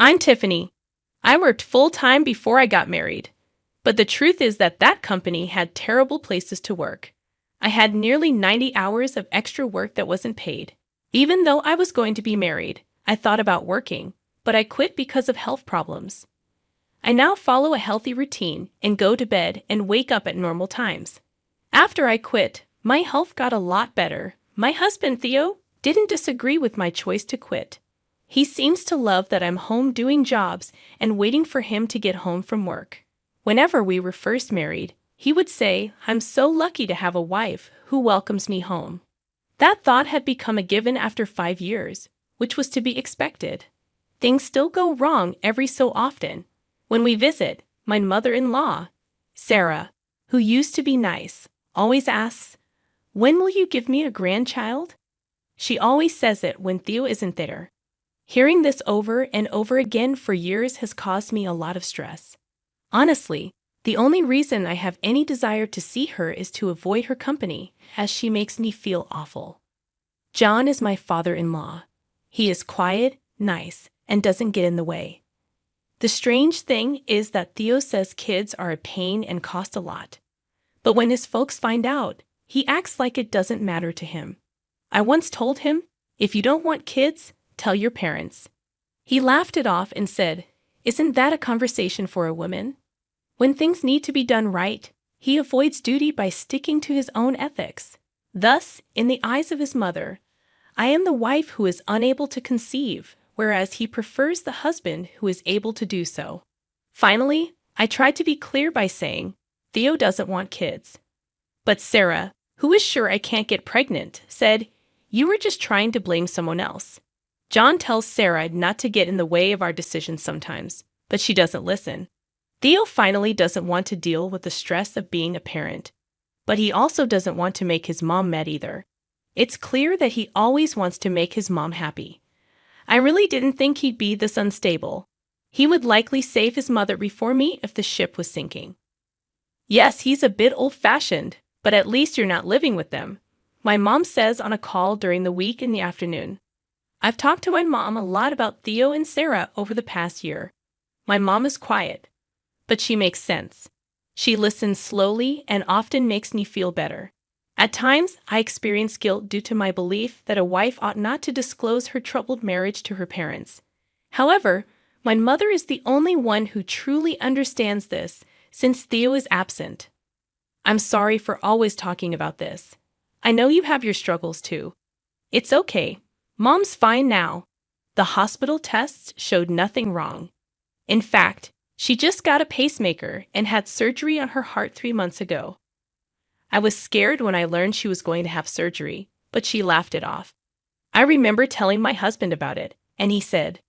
I'm Tiffany. I worked full-time before I got married. But the truth is that that company had terrible places to work. I had nearly 90 hours of extra work that wasn't paid. Even though I was going to be married, I thought about working, but I quit because of health problems. I now follow a healthy routine and go to bed and wake up at normal times. After I quit, my health got a lot better. My husband, Theo, didn't disagree with my choice to quit. He seems to love that I'm home doing jobs and waiting for him to get home from work. Whenever we were first married, he would say, "I'm so lucky to have a wife who welcomes me home." That thought had become a given after 5 years, which was to be expected. Things still go wrong every so often. When we visit, my mother-in-law, Sarah, who used to be nice, always asks, "When will you give me a grandchild?" She always says it when Theo isn't there. Hearing this over and over again for years has caused me a lot of stress. Honestly, the only reason I have any desire to see her is to avoid her company, as she makes me feel awful. John is my father-in-law. He is quiet, nice, and doesn't get in the way. The strange thing is that Theo says kids are a pain and cost a lot. But when his folks find out, he acts like it doesn't matter to him. I once told him, "If you don't want kids, tell your parents." He laughed it off and said, "Isn't that a conversation for a woman?" When things need to be done right, he avoids duty by sticking to his own ethics. Thus, in the eyes of his mother, I am the wife who is unable to conceive, whereas he prefers the husband who is able to do so. Finally, I tried to be clear by saying, Theo doesn't want kids. But Sarah, who is sure I can't get pregnant, said, "You were just trying to blame someone else." John tells Sarah not to get in the way of our decisions sometimes, but she doesn't listen. Theo finally doesn't want to deal with the stress of being a parent, but he also doesn't want to make his mom mad either. It's clear that he always wants to make his mom happy. I really didn't think he'd be this unstable. He would likely save his mother before me if the ship was sinking. Yes, he's a bit old-fashioned, but at least you're not living with them, my mom says on a call during the week in the afternoon. I've talked to my mom a lot about Theo and Sarah over the past year. My mom is quiet, but she makes sense. She listens slowly and often makes me feel better. At times, I experience guilt due to my belief that a wife ought not to disclose her troubled marriage to her parents. However, my mother is the only one who truly understands this, since Theo is absent. I'm sorry for always talking about this. I know you have your struggles too. It's okay. Mom's fine now. The hospital tests showed nothing wrong. In fact, she just got a pacemaker and had surgery on her heart 3 months ago. I was scared when I learned she was going to have surgery, but she laughed it off. I remember telling my husband about it, and he said,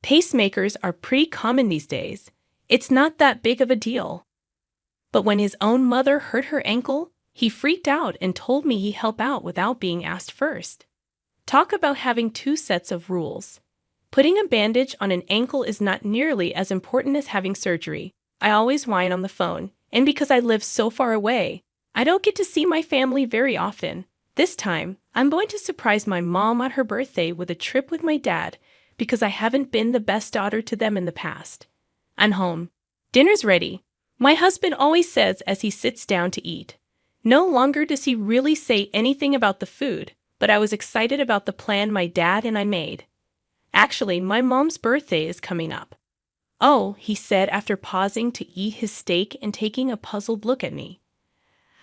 "Pacemakers are pretty common these days. It's not that big of a deal." But when his own mother hurt her ankle, he freaked out and told me he'd help out without being asked first. Talk about having 2 sets of rules. Putting a bandage on an ankle is not nearly as important as having surgery. I always whine on the phone, and because I live so far away, I don't get to see my family very often. This time, I'm going to surprise my mom on her birthday with a trip with my dad because I haven't been the best daughter to them in the past. I'm home. Dinner's ready. My husband always says as he sits down to eat. No longer does he really say anything about the food, but I was excited about the plan my dad and I made. Actually, my mom's birthday is coming up. "Oh," he said after pausing to eat his steak and taking a puzzled look at me.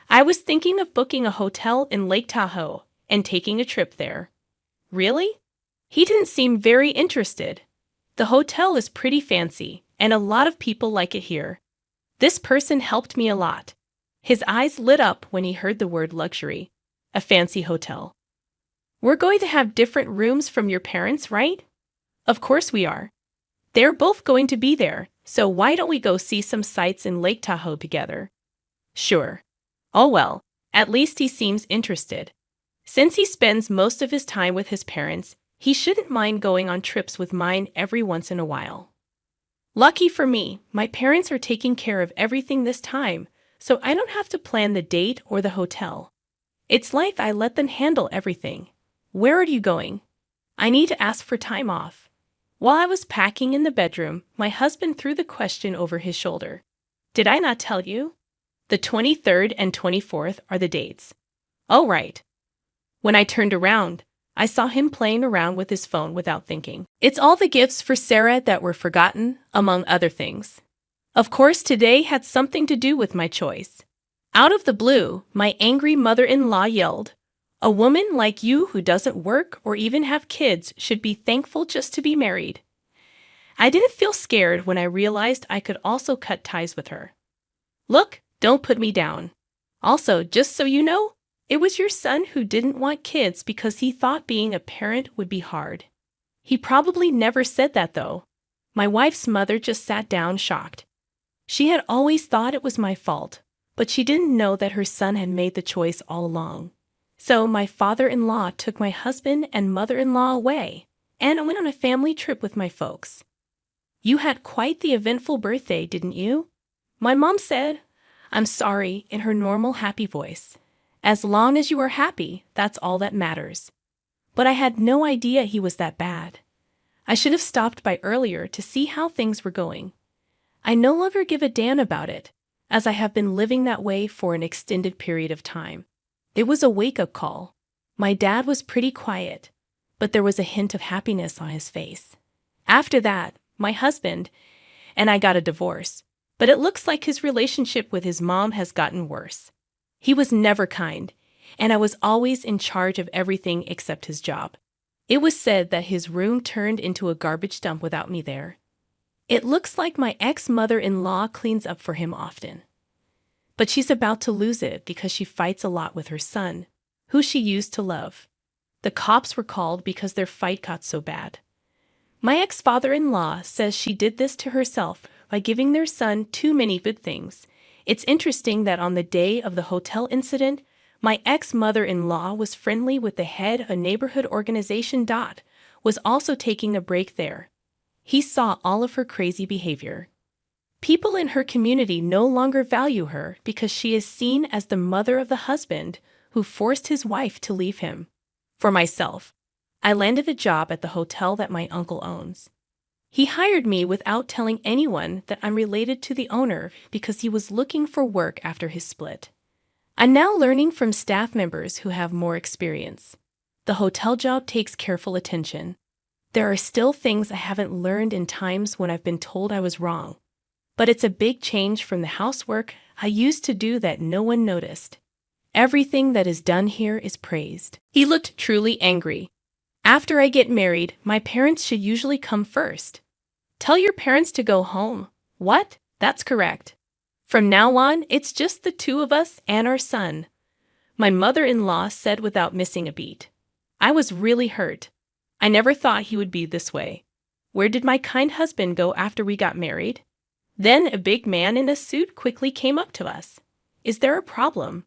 "I was thinking of booking a hotel in Lake Tahoe and taking a trip there." Really? He didn't seem very interested. The hotel is pretty fancy, and a lot of people like it here. This person helped me a lot. His eyes lit up when he heard the word luxury. A fancy hotel. "We're going to have different rooms from your parents, right?" "Of course we are. They're both going to be there, so why don't we go see some sights in Lake Tahoe together?" "Sure." Oh well, at least he seems interested. Since he spends most of his time with his parents, he shouldn't mind going on trips with mine every once in a while. Lucky for me, my parents are taking care of everything this time, so I don't have to plan the date or the hotel. It's like I let them handle everything. "Where are you going?" "I need to ask for time off." While I was packing in the bedroom, my husband threw the question over his shoulder. Did I not tell you? The 23rd and 24th are the dates. Oh, right. When I turned around, I saw him playing around with his phone without thinking. It's all the gifts for Sarah that were forgotten, among other things. Of course, today had something to do with my choice. Out of the blue, my angry mother-in-law yelled, "A woman like you who doesn't work or even have kids should be thankful just to be married." I didn't feel scared when I realized I could also cut ties with her. Look, don't put me down. Also, just so you know, it was your son who didn't want kids because he thought being a parent would be hard. He probably never said that, though. My wife's mother just sat down shocked. She had always thought it was my fault, but she didn't know that her son had made the choice all along. So my father-in-law took my husband and mother-in-law away, and I went on a family trip with my folks. You had quite the eventful birthday, didn't you? My mom said, "I'm sorry," in her normal happy voice. As long as you are happy, that's all that matters. But I had no idea he was that bad. I should have stopped by earlier to see how things were going. I no longer give a damn about it, as I have been living that way for an extended period of time. It was a wake-up call. My dad was pretty quiet, but there was a hint of happiness on his face. After that, my husband and I got a divorce, but it looks like his relationship with his mom has gotten worse. He was never kind, and I was always in charge of everything except his job. It was said that his room turned into a garbage dump without me there. It looks like my ex-mother-in-law cleans up for him often. But she's about to lose it because she fights a lot with her son, who she used to love. The cops were called because their fight got so bad. My ex-father-in-law says she did this to herself by giving their son too many good things. It's interesting that on the day of the hotel incident, my ex-mother-in-law was friendly with the head of a neighborhood organization. Was also taking a break there. He saw all of her crazy behavior. People in her community no longer value her because she is seen as the mother of the husband who forced his wife to leave him. For myself, I landed a job at the hotel that my uncle owns. He hired me without telling anyone that I'm related to the owner because he was looking for work after his split. I'm now learning from staff members who have more experience. The hotel job takes careful attention. There are still things I haven't learned in times when I've been told I was wrong. But it's a big change from the housework I used to do that no one noticed. Everything that is done here is praised. He looked truly angry. After I get married, my parents should usually come first. Tell your parents to go home. What? That's correct. From now on, it's just the two of us and our son, my mother-in-law said without missing a beat. I was really hurt. I never thought he would be this way. Where did my kind husband go after we got married? Then a big man in a suit quickly came up to us. Is there a problem?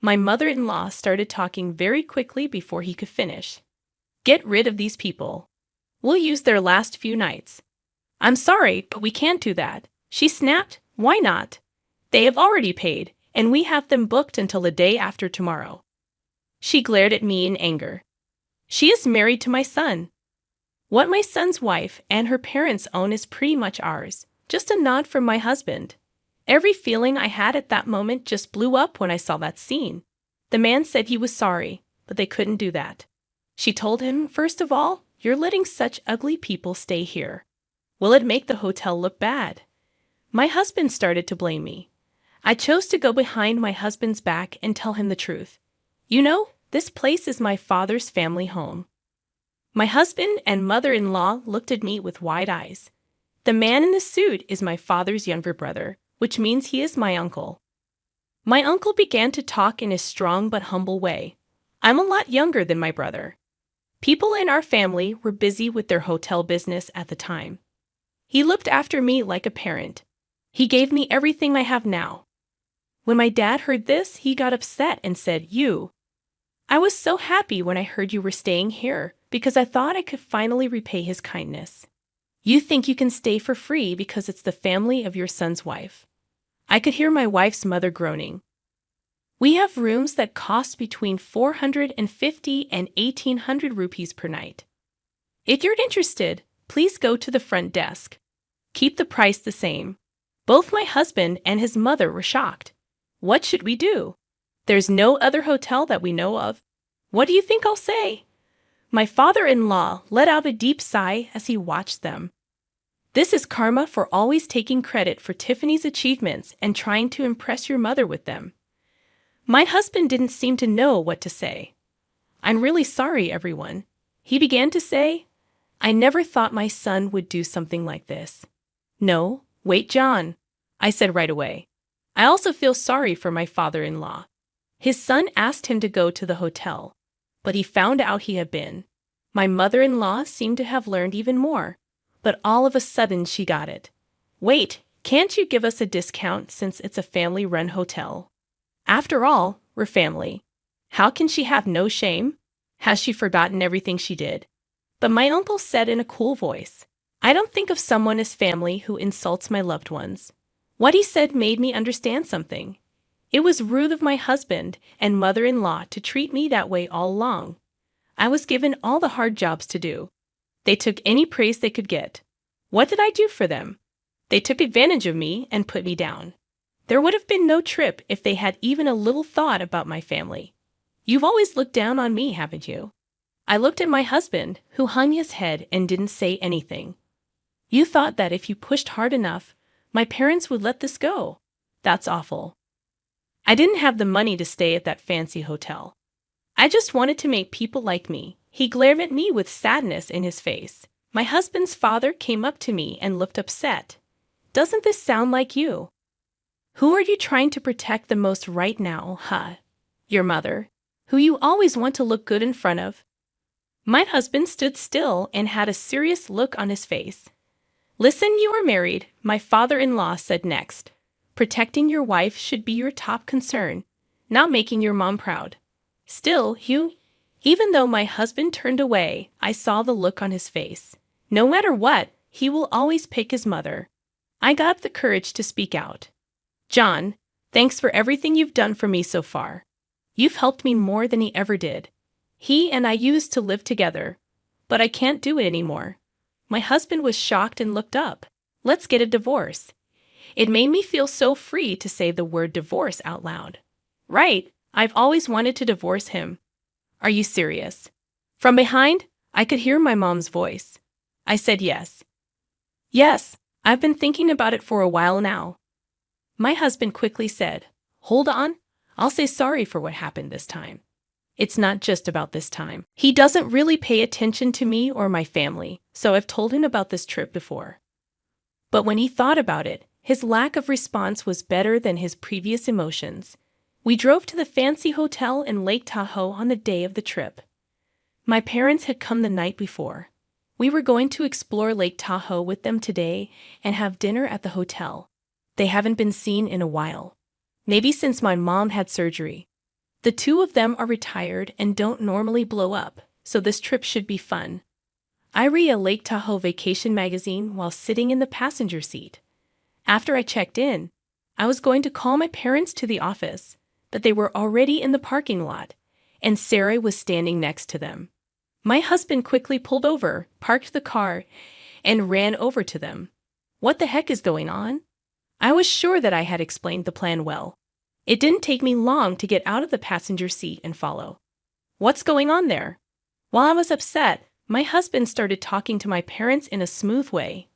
My mother-in-law started talking very quickly before he could finish. Get rid of these people. We'll use their last few nights. I'm sorry, but we can't do that. She snapped. Why not? They have already paid, and we have them booked until the day after tomorrow. She glared at me in anger. She is married to my son. What my son's wife and her parents own is pretty much ours. Just a nod from my husband. Every feeling I had at that moment just blew up when I saw that scene. The man said he was sorry, but they couldn't do that. She told him, first of all, you're letting such ugly people stay here. Will it make the hotel look bad? My husband started to blame me. I chose to go behind my husband's back and tell him the truth. You know, this place is my father's family home. My husband and mother-in-law looked at me with wide eyes. The man in the suit is my father's younger brother, which means he is my uncle. My uncle began to talk in a strong but humble way. I'm a lot younger than my brother. People in our family were busy with their hotel business at the time. He looked after me like a parent. He gave me everything I have now. When my dad heard this, he got upset and said, "You." I was so happy when I heard you were staying here because I thought I could finally repay his kindness. You think you can stay for free because it's the family of your son's wife. I could hear my wife's mother groaning. We have rooms that cost between 450 and 1,800 rupees per night. If you're interested, Please go to the front desk. Keep the price the same. Both my husband and his mother were shocked. What should we do? There's no other hotel that we know of. What do you think I'll say? My father-in-law let out a deep sigh as he watched them. This is karma for always taking credit for Tiffany's achievements and trying to impress your mother with them. My husband didn't seem to know what to say. I'm really sorry, everyone. He began to say, I never thought my son would do something like this. No, wait, John, I said right away. I also feel sorry for my father-in-law. His son asked him to go to the hotel, but he found out he had been. My mother-in-law seemed to have learned even more, but all of a sudden she got it. Wait, can't you give us a discount since it's a family-run hotel? After all, we're family. How can she have no shame? Has she forgotten everything she did? But my uncle said in a cool voice, I don't think of someone as family who insults my loved ones. What he said made me understand something. It was rude of my husband and mother-in-law to treat me that way all along. I was given all the hard jobs to do. They took any praise they could get. What did I do for them? They took advantage of me and put me down. There would have been no trip if they had even a little thought about my family. You've always looked down on me, haven't you? I looked at my husband, who hung his head and didn't say anything. You thought that if you pushed hard enough, my parents would let this go. That's awful. I didn't have the money to stay at that fancy hotel. I just wanted to make people like me. He glared at me with sadness in his face. My husband's father came up to me and looked upset. Doesn't this sound like you? Who are you trying to protect the most right now, huh? Your mother, who you always want to look good in front of. My husband stood still and had a serious look on his face. Listen, you are married, my father-in-law said next. Protecting your wife should be your top concern, not making your mom proud. Still, Hugh, even though my husband turned away, I saw the look on his face. No matter what, he will always pick his mother. I got the courage to speak out. John, thanks for everything you've done for me so far. You've helped me more than he ever did. He and I used to live together, but I can't do it anymore. My husband was shocked and looked up. Let's get a divorce. It made me feel so free to say the word divorce out loud. Right, I've always wanted to divorce him. Are you serious? From behind, I could hear my mom's voice. I said yes. Yes, I've been thinking about it for a while now. My husband quickly said, Hold on, I'll say sorry for what happened this time. It's not just about this time. He doesn't really pay attention to me or my family, so I've told him about this trip before. But when he thought about it, his lack of response was better than his previous emotions. We drove to the fancy hotel in Lake Tahoe on the day of the trip. My parents had come the night before. We were going to explore Lake Tahoe with them today and have dinner at the hotel. They haven't been seen in a while. Maybe since my mom had surgery. The two of them are retired and don't normally blow up, so this trip should be fun. I read a Lake Tahoe vacation magazine while sitting in the passenger seat. After I checked in, I was going to call my parents to the office, but they were already in the parking lot, and Sarah was standing next to them. My husband quickly pulled over, parked the car, and ran over to them. What the heck is going on? I was sure that I had explained the plan well. It didn't take me long to get out of the passenger seat and follow. What's going on there? While I was upset, my husband started talking to my parents in a smooth way.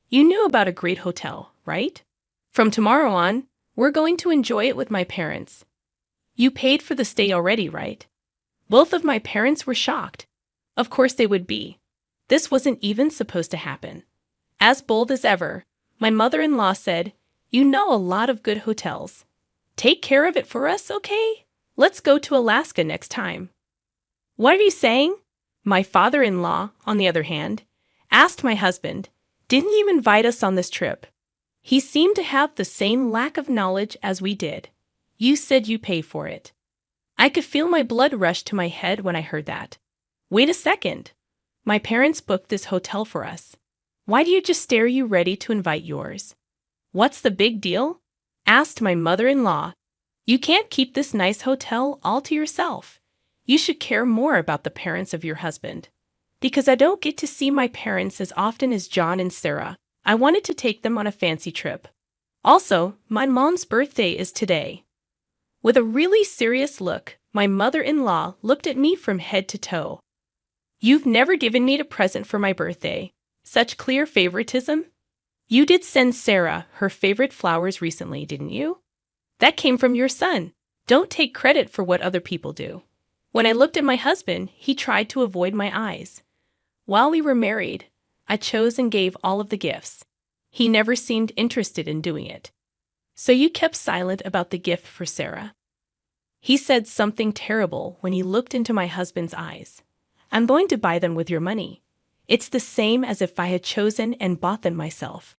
You knew about a great hotel, right? From tomorrow on, we're going to enjoy it with my parents. You paid for the stay already, right? Both of my parents were shocked. Of course they would be. This wasn't even supposed to happen. As bold as ever, my mother-in-law said, You know a lot of good hotels. Take care of it for us, okay? Let's go to Alaska next time. What are you saying? My father-in-law, on the other hand, asked my husband, Didn't you invite us on this trip? He seemed to have the same lack of knowledge as we did. You said you pay for it. I could feel my blood rush to my head when I heard that. Wait a second. My parents booked this hotel for us. Why do you just stare you ready to invite yours? What's the big deal? Asked my mother-in-law. You can't keep this nice hotel all to yourself. You should care more about the parents of your husband. Because I don't get to see my parents as often as John and Sarah. I wanted to take them on a fancy trip. Also, my mom's birthday is today. With a really serious look, my mother-in-law looked at me from head to toe. You've never given me a present for my birthday. Such clear favoritism? You did send Sarah her favorite flowers recently, didn't you? That came from your son. Don't take credit for what other people do. When I looked at my husband, he tried to avoid my eyes. While we were married, I chose and gave all of the gifts. He never seemed interested in doing it. So you kept silent about the gift for Sarah. He said something terrible when he looked into my husband's eyes. I'm going to buy them with your money. It's the same as if I had chosen and bought them myself.